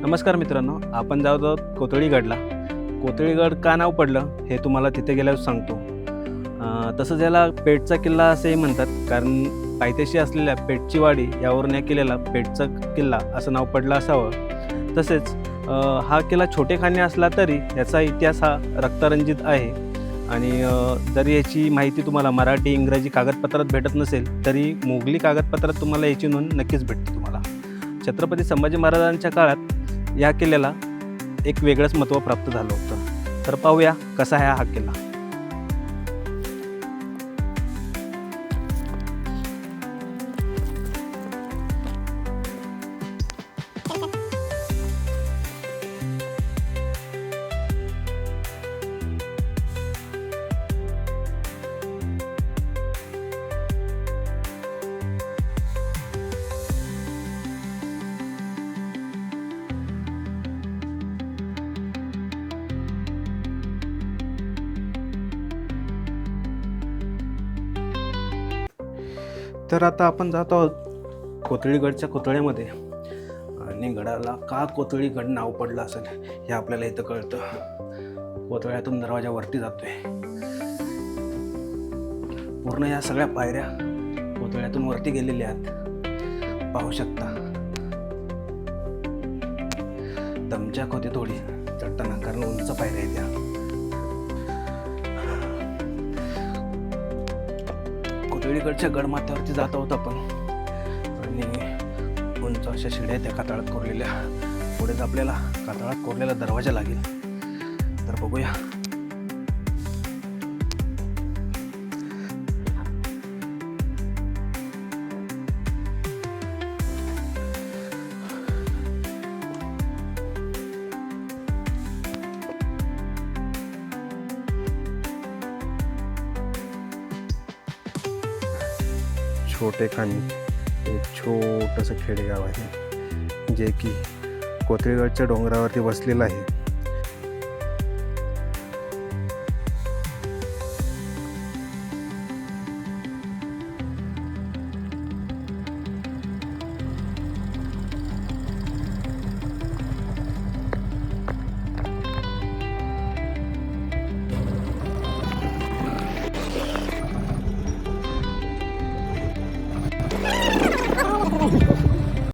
नमस्कार मित्रांनो, आपण जात आहोत कोतळीगडला. कोतळीगड का नाव पडलं हे तुम्हाला तिथे गेल्यावर सांगतो. तसंच याला पेठचा किल्ला असेही म्हणतात, कारण पायथ्याशी असलेल्या पेठची वाडी यावरून या किल्ल्याला पेठचा किल्ला असं नाव पडलं असावं. तसेच हा किल्ला छोटेखानी असला तरी याचा इतिहास हा रक्तरंजित आहे. आणि जर याची माहिती तुम्हाला मराठी इंग्रजी कागदपत्रात भेटत नसेल तरी मोगली कागदपत्रात तुम्हाला याची नोंद नक्कीच भेटते तुम्हाला. छत्रपती संभाजी महाराजांच्या काळात या किल्ल्याला एक वेगळंच महत्त्व प्राप्त झालं होतं. तर पाहूया कसा आहे हा किल्ला. तर आता आपण जात आहोत कोतळीगडच्या कोतळ्यामध्ये. आणि गडाला का कोतळीगड नाव पडलं असेल हे आपल्याला इथं कळतं. कोतळ्यातून दरवाजा वरती जातोय. पूर्ण या सगळ्या पायऱ्या कोतळ्यातून वरती गेलेल्या आहेत, पाहू शकता. दमछाक होते थोडी चढताना, कारण उंच पायऱ्या आहेत त्या. कोतळीगडच्या गडमाथ्यावरती जात आहोत आपण. आणि उंच अशा शिड्या त्या कातळात कोरलेल्या. पुढेच आपल्याला कातळात कोरलेला दरवाजा लागेल. तर बघूया. छोटेखानी एक छोटंसं खेडेगाव आहे, जे की कोतळीगडच्या डोंगरावरती वसलेलं आहे.